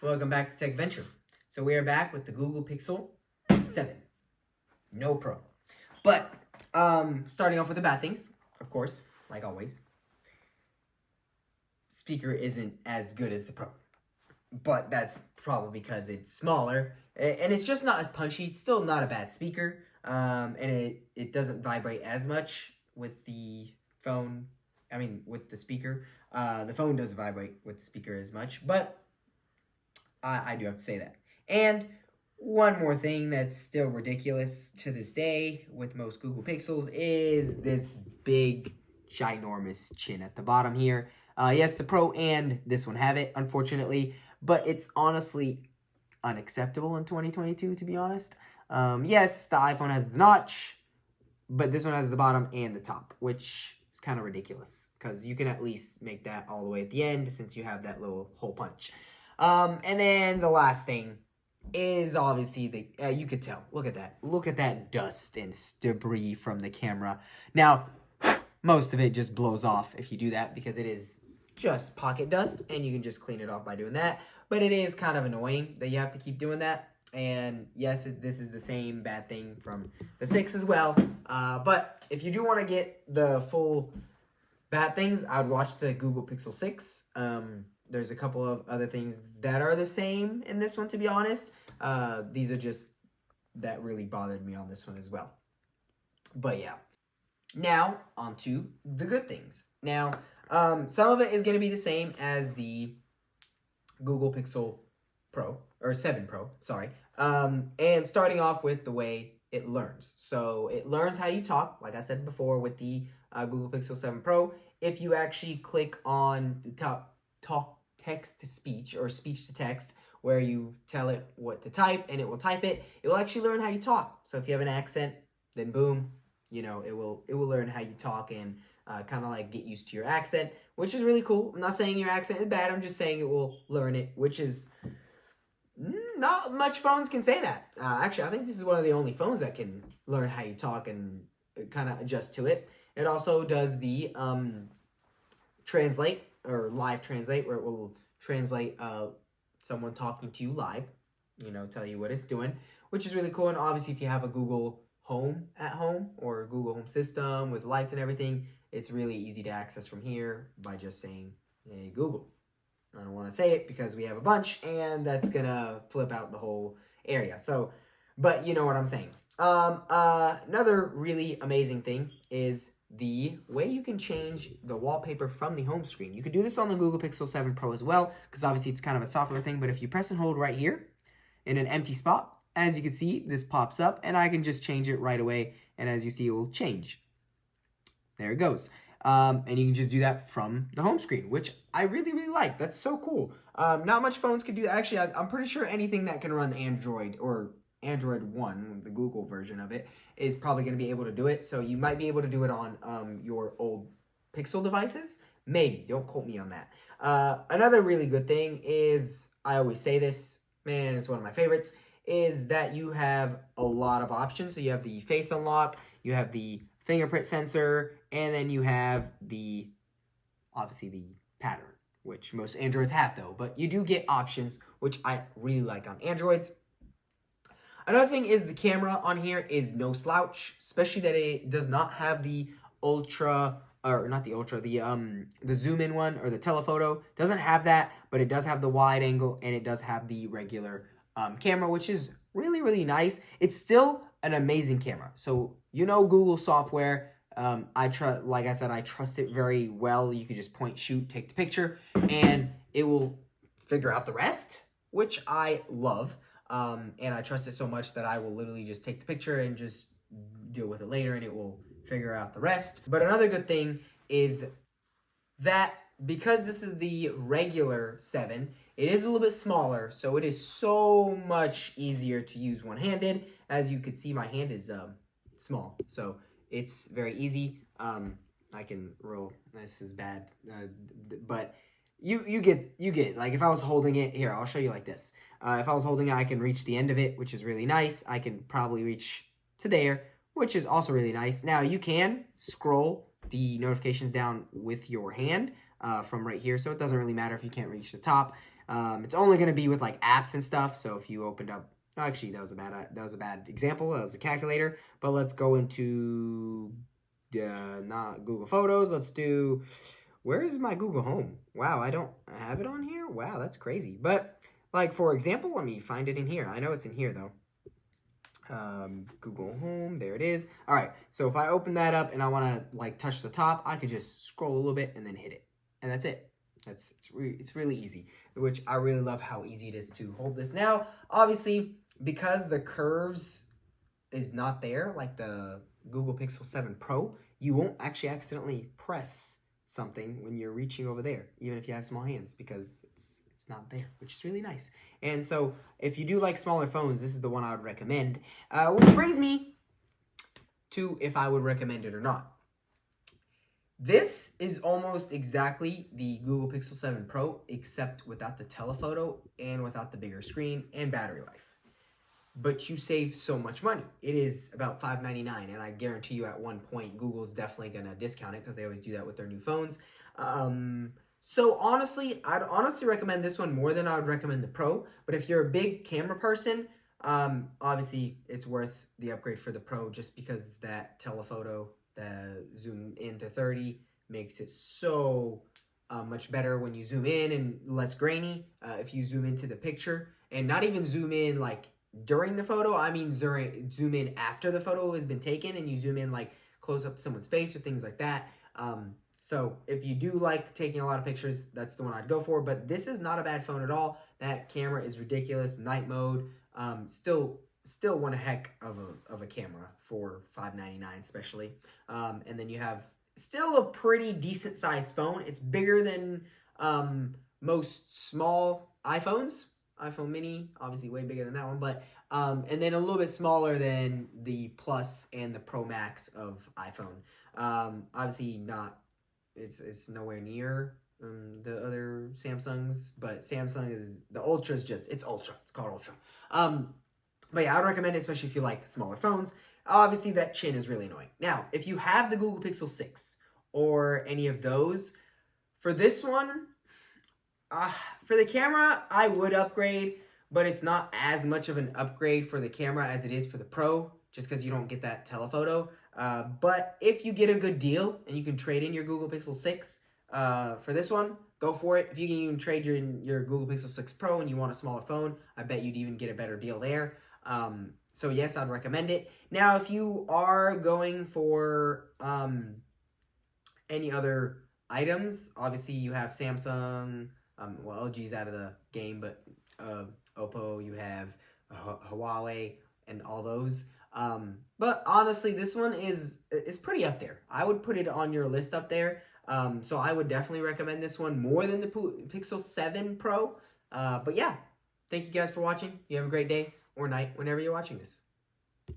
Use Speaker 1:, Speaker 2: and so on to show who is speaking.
Speaker 1: Welcome back to Tech Venture. So we are back with the Google Pixel 7. No Pro. But, starting off with the bad things, of course, like always. Speaker isn't as good as the Pro. But that's probably because it's smaller. And it's just not as punchy. It's still not a bad speaker. And it doesn't vibrate as much with the phone. With the speaker. The phone doesn't vibrate with the speaker as much. But I do have to say that. And one more thing that's still ridiculous to this day with most Google Pixels is this big, ginormous chin at the bottom here. Yes, the Pro and this one have it, unfortunately, but it's honestly unacceptable in 2022, to be honest. Yes, the iPhone has the notch, but this one has the bottom and the top, which is kind of ridiculous because you can at least make that all the way at the end since you have that little hole punch. And then the last thing is obviously you could tell. Look at that. Look at that dust and debris from the camera. Now, most of it just blows off if you do that because it is just pocket dust and you can just clean it off by doing that. But it is kind of annoying that you have to keep doing that. And yes, this is the same bad thing from the 6 as well. But if you do want to get the full bad things, I would watch the Google Pixel 6. There's a couple of other things that are the same in this one, to be honest. These are just that really bothered me on this one as well. But yeah. Now, on to the good things. Now, some of it is going to be the same as the Google Pixel Pro, or 7 Pro, sorry. And starting off with the way it learns. So it learns how you talk, like I said before with the Google Pixel 7 Pro. If you actually click on the top talk text to speech or speech to text, where you tell it what to type and it will type it, it will actually learn how you talk. So if you have an accent, then boom, it will learn how you talk and kind of like get used to your accent, which is really cool. I'm not saying your accent is bad. I'm just saying it will learn it, which is not much phones can say that. Actually, I think this is one of the only phones that can learn how you talk and kind of adjust to it. It also does the translate or live translate, where it will translate someone talking to you live, tell you what it's doing, which is really cool. And obviously, if you have a Google Home at home or a Google Home system with lights and everything, it's really easy to access from here by just saying, hey, Google. I don't want to say it because we have a bunch, and that's going to flip out the whole area. So, but you know what I'm saying. Another really amazing thing is the way you can change the wallpaper from the home screen. You can do this on the Google Pixel 7 Pro as well, because obviously it's kind of a software thing, but if you press and hold right here in an empty spot, as you can see, this pops up, and I can just change it right away, and as you see, it will change. There it goes. And you can just do that from the home screen, which I really, really like. That's so cool. Not much phones can do that. Actually, I'm pretty sure anything that can run Android or Android One, the Google version of it, is probably going to be able to do it. So you might be able to do it on your old Pixel devices. Maybe. Don't quote me on that. Another really good thing is, I always say this, man, it's one of my favorites, is that you have a lot of options. So you have the face unlock, you have the fingerprint sensor, and then you have obviously the pattern, which most Androids have though, but you do get options, which I really like on Androids. Another thing is the camera on here is no slouch, especially that it does not have the ultra, or not the ultra, the zoom in one or the telephoto. Doesn't have that, but it does have the wide angle and it does have the regular camera, which is really, really nice. It's still an amazing camera. So, Google software, like I said, I trust it very well. You can just point, shoot, take the picture, and it will figure out the rest, which I love. And I trust it so much that I will literally just take the picture and just deal with it later, and it will figure out the rest. But another good thing is that because this is the regular 7, it is a little bit smaller, so it is so much easier to use one-handed. As you can see, my hand is small, so it's very easy. I can roll. This is bad, but you get. Like if I was holding it here, I'll show you like this. If I was holding it, I can reach the end of it, which is really nice. I can probably reach to there, which is also really nice. Now you can scroll the notifications down with your hand from right here, so it doesn't really matter if you can't reach the top. It's only going to be with like apps and stuff. So if you opened up, actually that was a bad example. That was a calculator. But let's go into not Google Photos. Let's do, where is my Google Home? Wow, I don't have it on here. Wow, that's crazy. But like for example, let me find it in here. I know it's in here though. Google Home, there it is. All right, so if I open that up and I want to like touch the top, I could just scroll a little bit and then hit it, and that's it. It's really easy, which I really love how easy it is to hold this. Now, obviously, because the curves is not there, like the Google Pixel 7 Pro, you won't actually accidentally press something when you're reaching over there, even if you have small hands, because it's not there, which is really nice. And so if you do like smaller phones, this is the one I would recommend, which brings me to if I would recommend it or not. This is almost exactly the Google Pixel 7 Pro, except without the telephoto and without the bigger screen and battery life. But you save so much money. It is about $5.99, and I guarantee you at one point Google's definitely going to discount it because they always do that with their new phones. So honestly, I'd honestly recommend this one more than I would recommend the Pro. But if you're a big camera person, obviously it's worth the upgrade for the Pro just because that telephoto, the zoom in to 30, makes it so much better when you zoom in and less grainy if you zoom into the picture. And not even zoom in like during the photo, I mean zoom in after the photo has been taken and you zoom in like close up to someone's face or things like that. So if you do like taking a lot of pictures, that's the one I'd go for. But this is not a bad phone at all. That camera is ridiculous. Night mode, still one heck of a camera for $5.99 especially. And then you have still a pretty decent sized phone. It's bigger than most small iPhones. iPhone mini, obviously way bigger than that one, but and then a little bit smaller than the Plus and the Pro Max of iPhone. Obviously not. It's nowhere near the other Samsungs, but Samsung is, the Ultra is just, it's Ultra. It's called Ultra. But yeah, I would recommend it, especially if you like smaller phones. Obviously, that chin is really annoying. Now, if you have the Google Pixel 6 or any of those, for this one, for the camera, I would upgrade, but it's not as much of an upgrade for the camera as it is for the Pro, just because you don't get that telephoto. But if you get a good deal and you can trade in your Google Pixel 6 for this one, go for it. If you can even trade your Google Pixel 6 Pro and you want a smaller phone, I bet you'd even get a better deal there. So yes, I'd recommend it. Now, if you are going for any other items, obviously you have Samsung, well, LG's out of the game, but Oppo, you have Huawei and all those. But honestly, this one is pretty up there. I would put it on your list up there. So I would definitely recommend this one more than the Pixel 7 Pro. But yeah, thank you guys for watching. You have a great day or night whenever you're watching this.